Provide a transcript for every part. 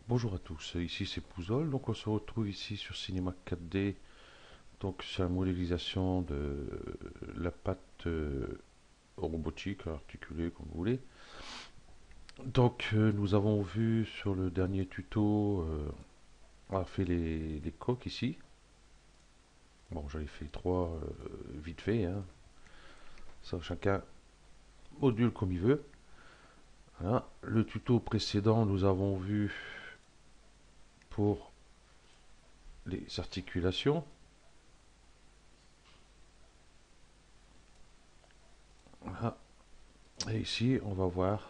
Bonjour à tous, ici c'est Pouzol, donc on se retrouve ici sur Cinema 4D, donc c'est la modélisation de la patte robotique, articulée comme vous voulez. Donc nous avons vu sur le dernier tuto, on a fait les coques ici. Bon, j'avais fait trois vite fait, hein. Ça chacun module comme il veut. Voilà. Le tuto précédent, nous avons vu pour les articulations. Voilà. Et ici, on va voir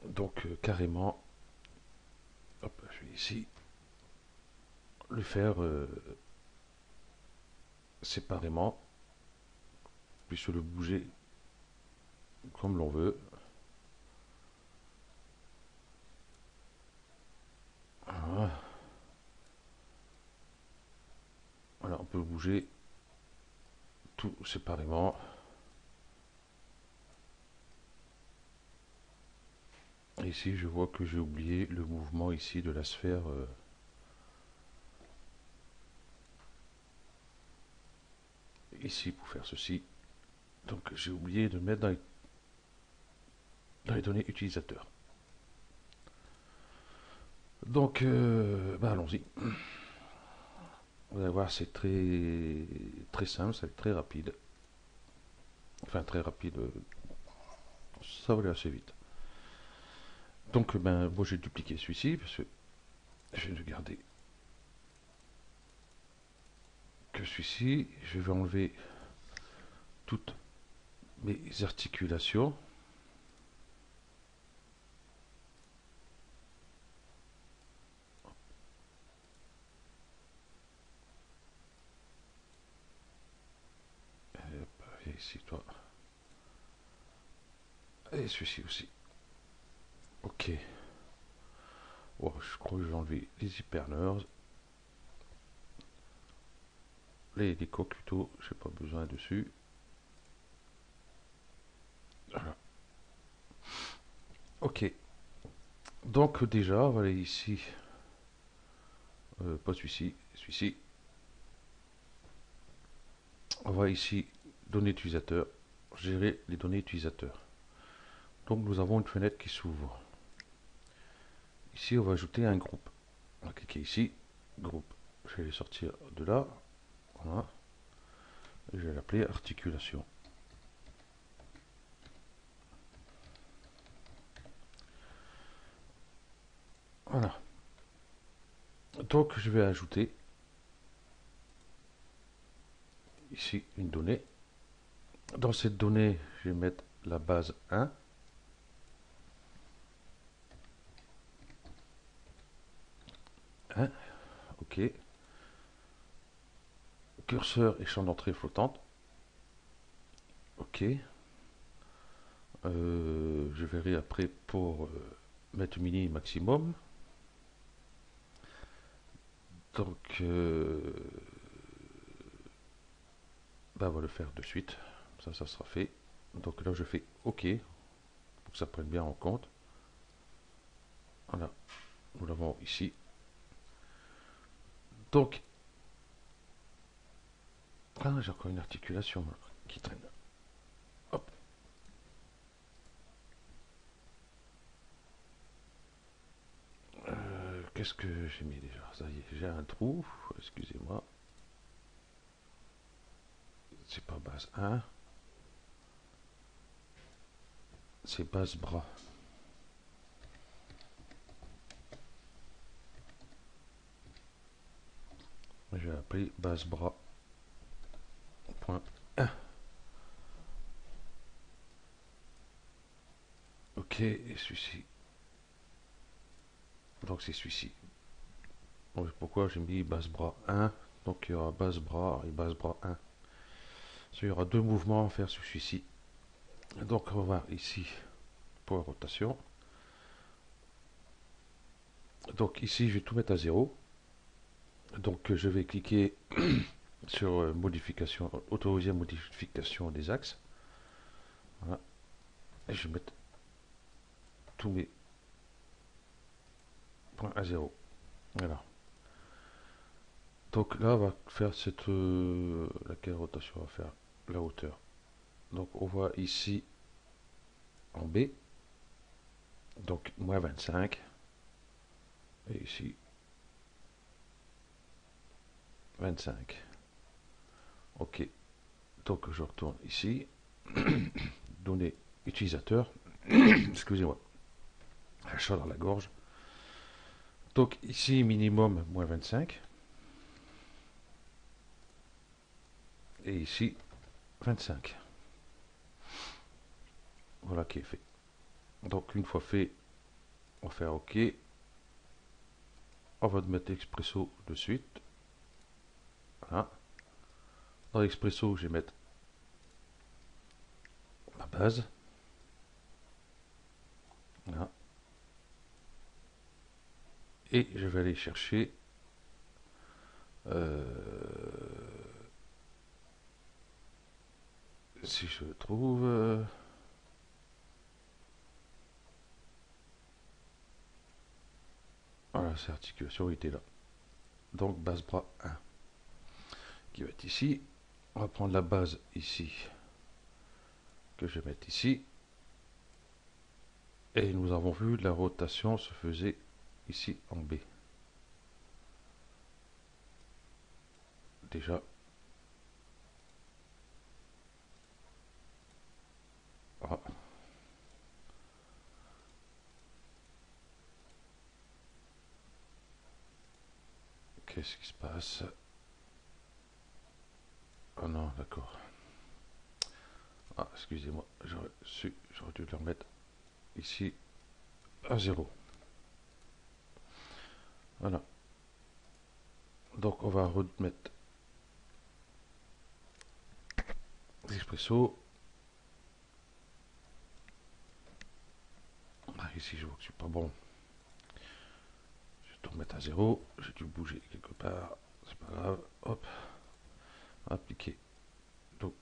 donc carrément, hop, je vais ici le faire séparément, puis se le bouger comme l'on veut. Voilà. Voilà, on peut le bouger tout séparément. Et ici, je vois que j'ai oublié le mouvement ici de la sphère. Ici pour faire ceci. Donc j'ai oublié de mettre dans les données utilisateurs. Donc allons-y. Vous allez voir, c'est très simple, c'est très rapide. Enfin très rapide, ça va aller assez vite. Donc moi j'ai dupliqué celui-ci parce que je vais garder que celui-ci. Je vais enlever toutes mes articulations. Et ici toi. Et celui-ci aussi. Ok. Oh, je crois que je vais enlever les hyperneurs. Les coques plutôt, j'ai pas besoin dessus. Voilà. Ok. Donc déjà, on va aller ici. Pas celui-ci, celui-ci. On va ici, données utilisateurs, gérer les données utilisateurs. Donc nous avons une fenêtre qui s'ouvre. Ici, on va ajouter un groupe. On va cliquer ici, groupe. Je vais les sortir de là. Voilà. Et je vais l'appeler articulation. Voilà. Donc je vais ajouter ici une donnée. Dans cette donnée, je vais mettre la base 1. Ok. Curseur et champ d'entrée flottante. Ok. Je verrai après pour mettre mini maximum. Donc, on va le faire de suite. Ça sera fait. Donc là, je fais OK pour que ça prenne bien en compte. Voilà, nous l'avons ici. Donc, j'ai encore une articulation qui traîne. Hop. Qu'est-ce que j'ai mis déjà? Ça y est, j'ai un trou. Excusez-moi. C'est pas base 1. C'est base bras. Je vais appeler base bras. Point 1. Ok, et celui-ci. Donc c'est celui-ci. Donc, pourquoi j'ai mis base bras 1? Donc il y aura base bras et base bras 1. Il y aura deux mouvements à faire sur celui-ci. Donc on va voir ici pour la rotation. Donc ici, je vais tout mettre à 0. Donc je vais cliquer sur modification, autoriser modification des axes. Voilà. Et je vais mettre tous mes points à 0. Voilà. Donc là, on va faire cette... laquelle rotation on va faire? La hauteur. Donc on voit ici en B. Donc moins 25. Et ici 25. Ok. Donc je retourne ici. Données utilisateur. Excusez-moi. Un chat dans la gorge. Donc ici minimum moins 25. Et ici 25. Voilà qui est fait. Donc une fois fait, on va faire OK. On va mettre l'expresso de suite. Voilà. Dans l'expresso, je vais mettre ma base. Voilà. Et je vais aller chercher si je trouve voilà, cette articulation était là. Donc base bras 1 qui va être ici. On va prendre la base ici que je vais mettre ici. Et nous avons vu la rotation se faisait ici en B. Déjà. Ah. Qu'est-ce qui se passe? Oh non, d'accord. Ah, excusez-moi, j'aurais dû le remettre ici à 0. Voilà. Donc on va remettre l'expresso. Ah, ici je vois que je suis pas bon. Je vais tout remettre à 0. J'ai dû bouger quelque part. C'est pas grave. Hop. Appliquer. Donc,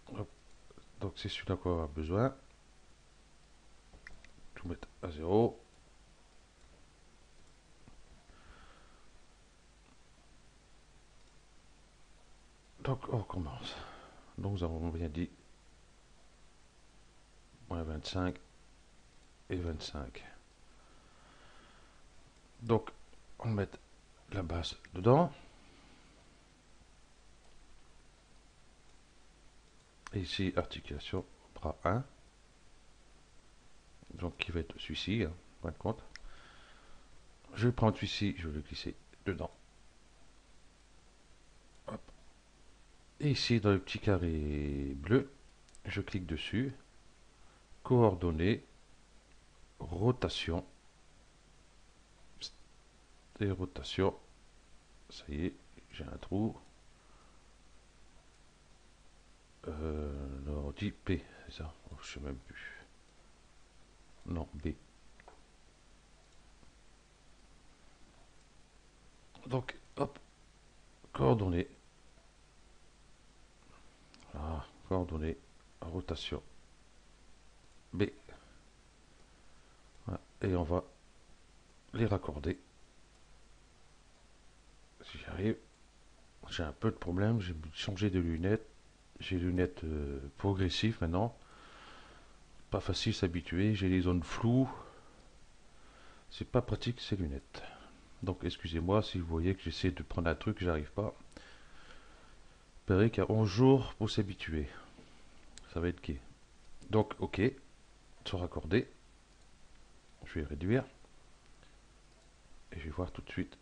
hop. Donc c'est celui-là qu'on va avoir besoin. Tout mettre à 0. Donc on recommence. Donc nous avons bien dit moins 25 et 25. Donc on met la base dedans. Et ici articulation bras 1. Donc qui va être celui-ci, hein, point de compte. Je vais prendre celui-ci, je vais le glisser dedans. Hop. Et ici dans le petit carré bleu, je clique dessus, coordonnées, rotation, et rotation, ça y est, j'ai un trou. On dit P, c'est ça, oh, je sais même plus. Non, B. Donc, hop, coordonnées. Voilà, coordonnées, rotation, B. Voilà, et on va les raccorder. Si j'arrive, j'ai un peu de problème, j'ai changé de lunettes. J'ai des lunettes progressives maintenant. Pas facile s'habituer, j'ai les zones floues. C'est pas pratique ces lunettes. Donc excusez-moi si vous voyez que j'essaie de prendre un truc, j'arrive pas. Espérez qu'il y a 11 jours pour s'habituer. Ça va être gai. Donc ok, se raccorder. Je vais réduire. Et je vais voir tout de suite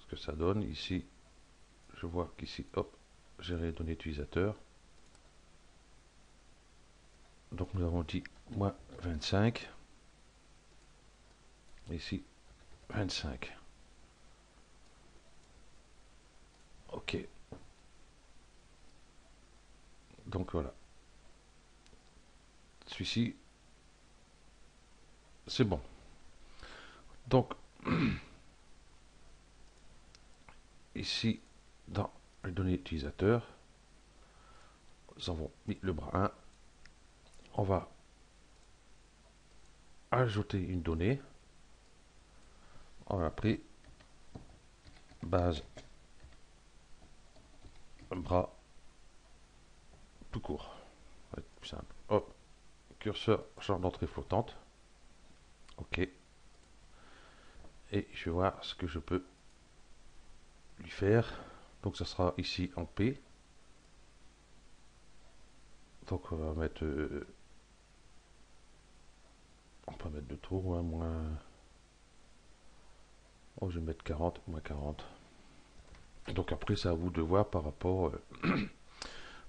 ce que ça donne. Ici, je vois qu'ici, hop, gérer les données utilisateurs. Donc nous avons dit moins 25. Ici, 25. Ok. Donc voilà. celui-ci, c'est bon. Donc, ici, dans les données utilisateurs, nous avons mis le bras 1. On va ajouter une donnée. On a pris base bras tout court. Ça va être plus simple. Hop, curseur champ d'entrée flottante. OK. Et je vais voir ce que je peux lui faire. Donc ça sera ici en P. Donc on va mettre... on peut mettre de trop, hein, moins... Oh, je vais mettre 40, moins 40. Donc après, c'est à vous de voir par rapport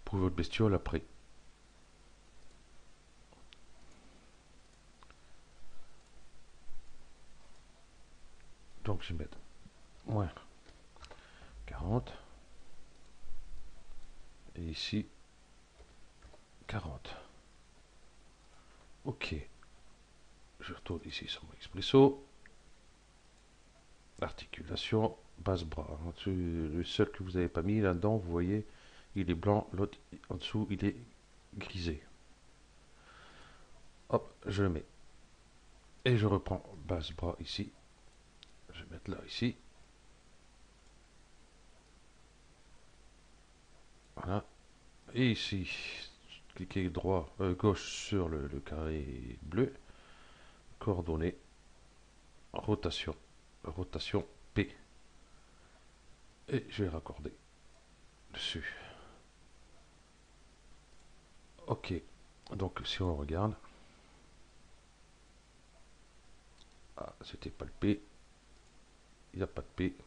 pour votre bestiole après. Donc je vais mettre moins 40. Et ici, 40. OK. Je retourne ici sur mon Expresso. Articulation, base bras. Le seul que vous n'avez pas mis là-dedans, vous voyez, il est blanc. L'autre, en dessous, il est grisé. Hop, je le mets. Et je reprends base bras ici. Je vais mettre là, ici. Voilà. Et ici, cliquez droit, gauche sur le carré bleu. Coordonnées. Rotation. Rotation P. Et je vais raccorder dessus. OK. Donc si on regarde. Ah, c'était pas le P. Il n'y a pas de P.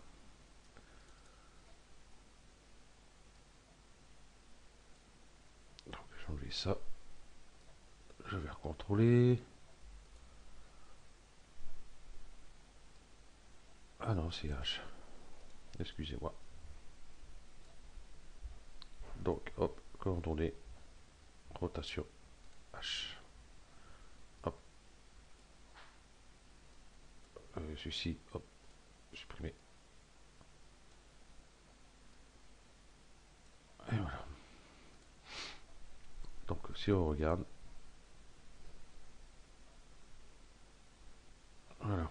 Donc j'ai enlevé ça. Je vais recontrôler. Ah non, c'est H. Excusez-moi. Donc, hop, coordonnées, rotation H. Hop. Celui-ci, hop, supprimer. Et voilà. Donc, si on regarde, voilà.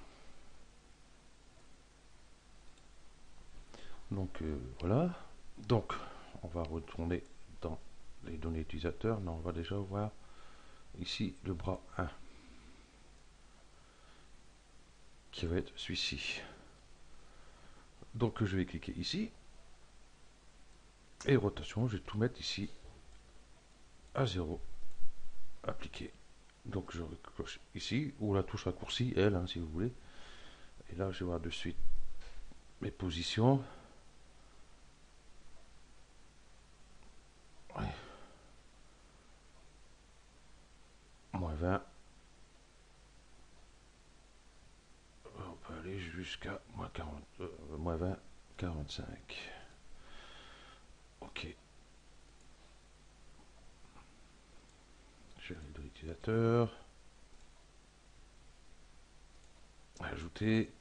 Donc, voilà. Donc, on va retourner dans les données utilisateurs. Non, on va déjà voir ici le bras 1. Qui va être celui-ci. Donc, je vais cliquer ici. Et rotation, je vais tout mettre ici à 0. Appliquer. Donc je coche ici, ou la touche raccourci, L, hein, si vous voulez. Et là, je vais voir de suite mes positions. Ouais. Moins 20. On peut aller jusqu'à moins 40, moins 20, 45. OK. Gérer de l'utilisateur. Ajouter.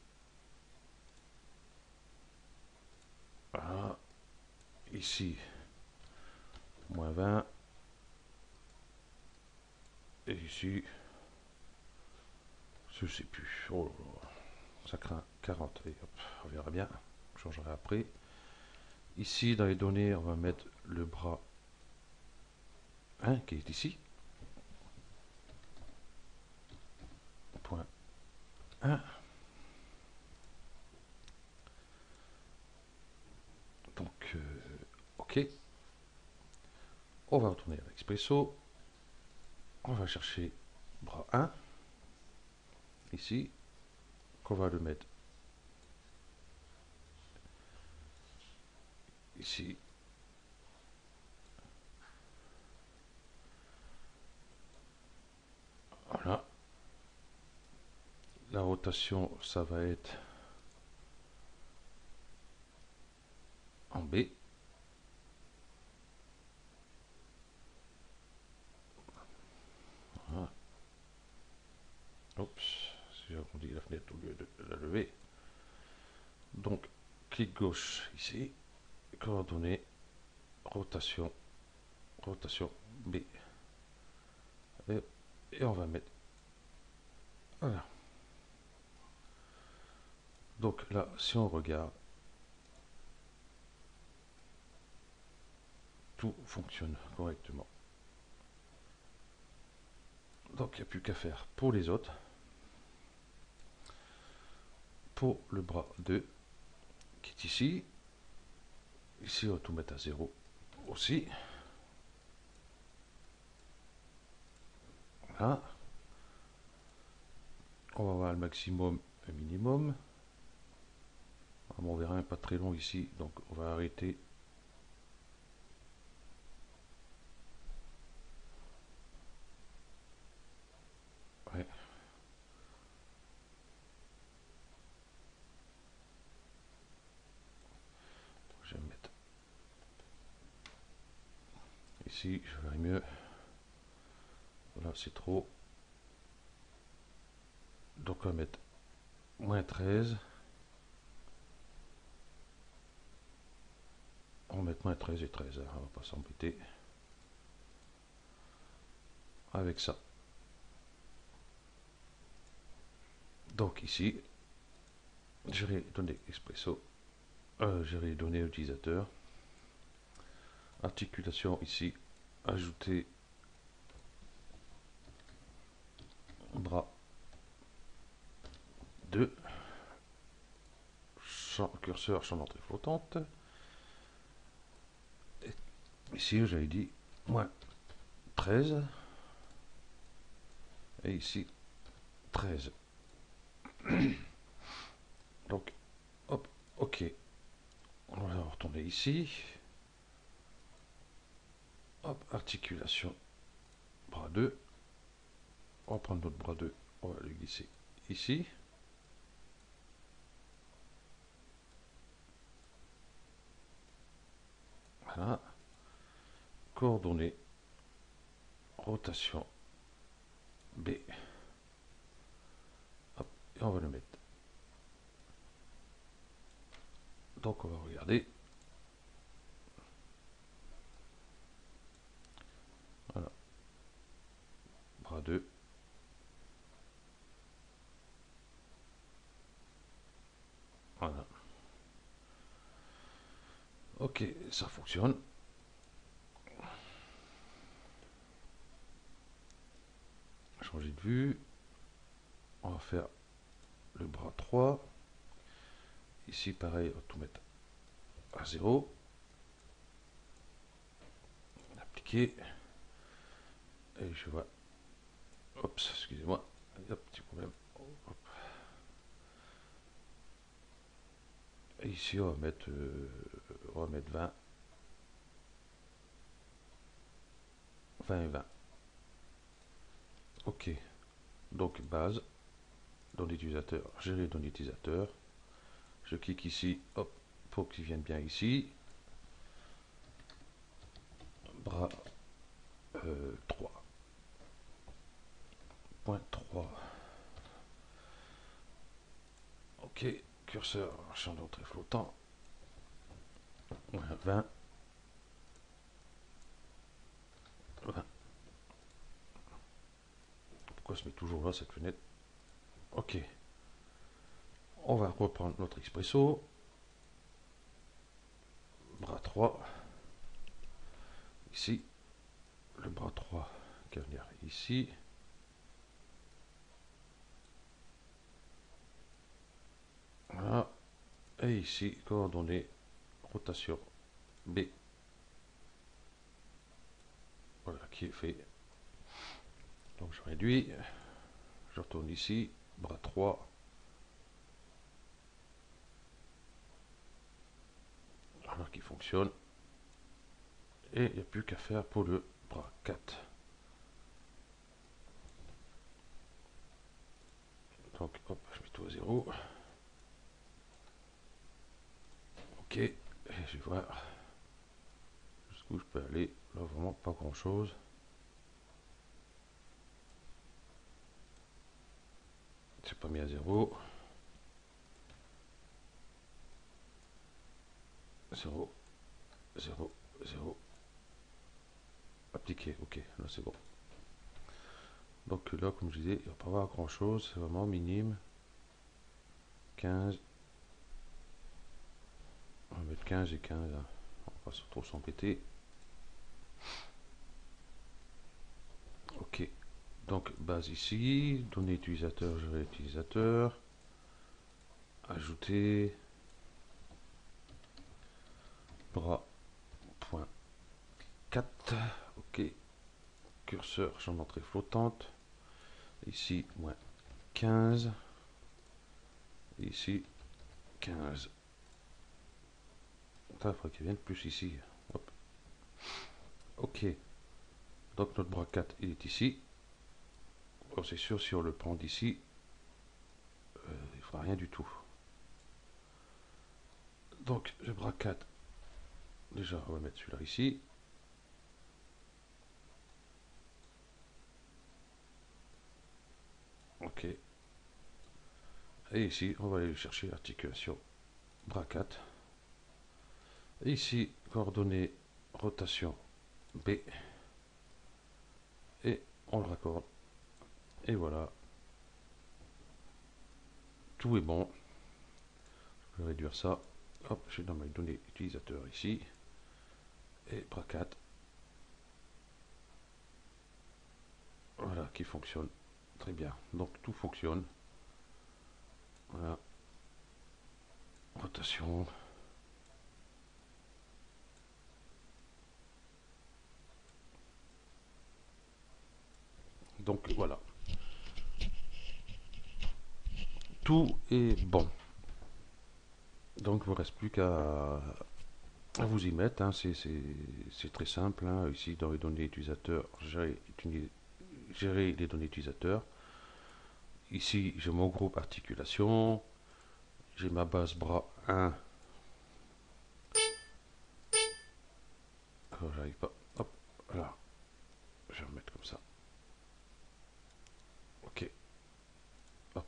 Voilà. Ici, moins 20. Et ici, je sais plus. Oh là là. Ça craint 40. Et hop, on verra bien. Je changerai après. Ici, dans les données, on va mettre le bras 1 qui est ici. Point 1. Donc, OK. On va retourner à l'Expresso. On va chercher bras 1. Ici. Qu'on va le mettre ici. Voilà. La rotation, ça va être en B. Voilà. la fenêtre au lieu de la lever. Donc, clic gauche ici, coordonnées, rotation, rotation B. Et on va mettre, voilà. Donc là, si on regarde, tout fonctionne correctement. Donc il n'y a plus qu'à faire pour les autres. Pour le bras 2, qui est ici. Ici, on va tout mettre à 0 aussi. Voilà. On va voir le maximum et le minimum. On verra un pas très long ici, donc on va arrêter. Ouais. Je vais mettre ici, je verrai mieux. Là, c'est trop. Donc on va mettre moins 13. On va mettre moins 13 et 13, on va pas s'embêter avec ça. Donc ici, je vais donner Expresso, je vais donner utilisateur, articulation ici, ajouter bras 2, curseur champ d'entrée flottante. Et ici, j'avais dit moins 13. Et ici, 13. Donc, hop, ok. On va retourner ici. Hop, articulation, bras 2. On va prendre notre bras 2, on va le glisser ici. Voilà. Coordonnées, rotation B. Hop, et on va le mettre. Donc on va regarder. Voilà. Bras 2. Voilà. Ok, ça fonctionne. Changer de vue. On va faire le bras 3. Ici, pareil, on va tout mettre à 0. Appliquer. Et je vois. Oups, excusez-moi. Il y a un petit problème. Hop. Et ici, on va mettre 20. 20 et 20. Ok. Donc, base. Données d'utilisateur. Gérer données d'utilisateur. Je clique ici. Hop. Pour qu'il vienne bien ici. Bras 3. Point 3. Ok. Curseur, champ d'entrée flottant. 20. 20. Pourquoi se met toujours là cette fenêtre? Ok. On va reprendre notre expresso. Bras 3. Ici. Le bras 3 qui va venir ici. Voilà. Et ici, coordonnées, rotation B. Voilà, qui est fait. Donc je réduis. Je retourne ici. Bras 3. Voilà qui fonctionne. Et il n'y a plus qu'à faire pour le bras 4. Donc hop, je mets tout à 0. Ok. Et je vais voir jusqu'où je peux aller. Là vraiment pas grand chose. C'est pas mis à 0. 0, 0, 0. Appliqué, ok, là c'est bon. Donc là, comme je disais, il ne va pas avoir grand chose, c'est vraiment minime. 15. On va mettre 15 et 15, hein. On va pas trop s'embêter. Ok, donc base ici, données utilisateur, gérer utilisateur, ajouter, bras.4, ok, curseur, champ d'entrée flottante, ici moins 15, ici 15. Il faudrait qu'il vienne plus ici. Hop. Ok, donc notre bras 4 il est ici. Oh, c'est sûr, si on le prend d'ici, il ne fera rien du tout. Donc le bras 4, déjà on va mettre celui-là ici. Ok. Et ici, on va aller chercher articulation bras 4. Et ici, coordonnées rotation B. Et on le raccorde. Et voilà. Tout est bon. Je vais réduire ça. Hop, je suis dans mes données utilisateurs ici. Et bras 4. Voilà, qui fonctionne très bien. Donc tout fonctionne. Voilà. Rotation. Donc voilà. Tout est bon. Donc il ne vous reste plus qu'à vous y mettre. Hein. C'est très simple. Hein. Ici, dans les données utilisateurs, gérer les données utilisateurs. Ici, j'ai mon groupe articulation. J'ai ma base bras 1. Alors, j'arrive pas. Hop, là. Je vais remettre comme ça. Ok. Hop.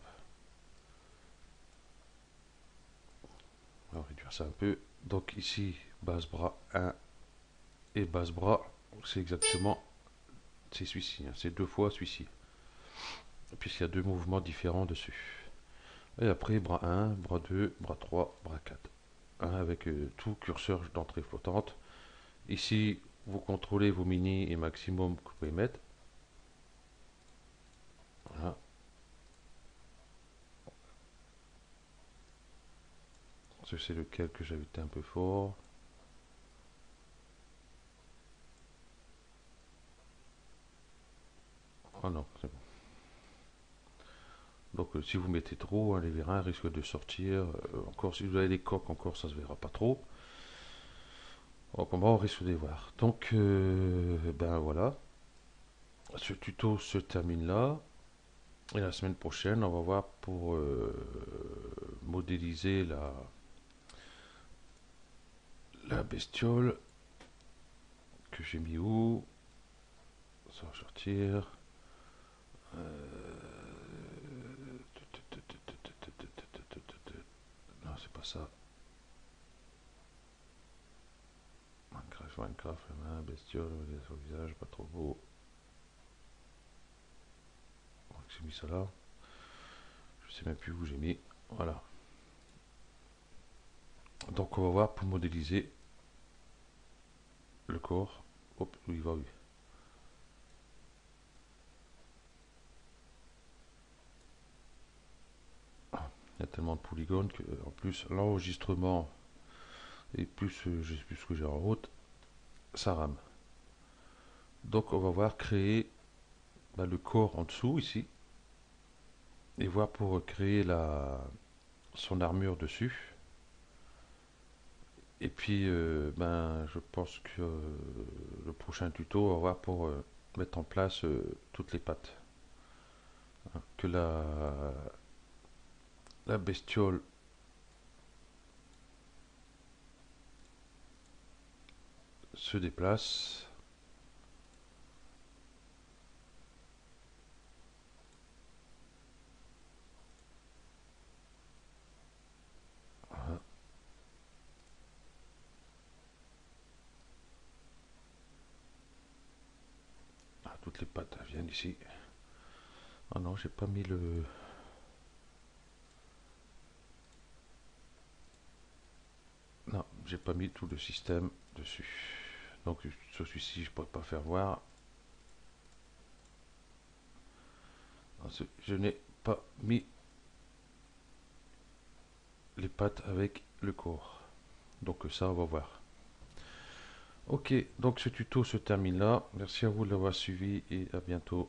On va réduire ça un peu. Donc ici, base bras 1 et base bras, c'est exactement, c'est celui-ci. Hein. C'est deux fois celui-ci. Puisqu'il y a deux mouvements différents dessus. Et après, bras 1, bras 2, bras 3, bras 4. Hein, avec tout curseur d'entrée flottante. Ici, vous contrôlez vos mini et maximum que vous pouvez mettre. Voilà. C'est lequel que j'avais été un peu fort. Ah non, c'est bon. Donc si vous mettez trop, hein, les vérins risquent de sortir. Encore si vous avez des coques, encore ça se verra pas trop. Donc on risque de les voir. Donc ben voilà. Ce tuto se termine là. Et la semaine prochaine, on va voir pour modéliser la bestiole que j'ai mis où. Ça va sortir. Non, c'est pas ça. Minecraft, la main, bestiole, sur le visage, pas trop beau. J'ai mis ça là. Je sais même plus où j'ai mis. Voilà. Donc on va voir pour modéliser le corps. Hop, où il va lui. Il y a tellement de polygones que en plus l'enregistrement et plus j'ai plus ce que j'ai en route, ça rame. Donc on va voir créer le corps en dessous ici et voir pour créer son armure dessus. Et puis je pense que le prochain tuto on va voir pour mettre en place toutes les pattes. Hein, que la bestiole se déplace. toutes les pattes viennent ici. Ah non, j'ai pas mis le... Non, j'ai pas mis tout le système dessus. Donc sur celui-ci, je pourrais pas faire voir. Je n'ai pas mis les pattes avec le corps. Donc ça, on va voir. Ok, donc ce tuto se termine là. Merci à vous de l'avoir suivi et à bientôt.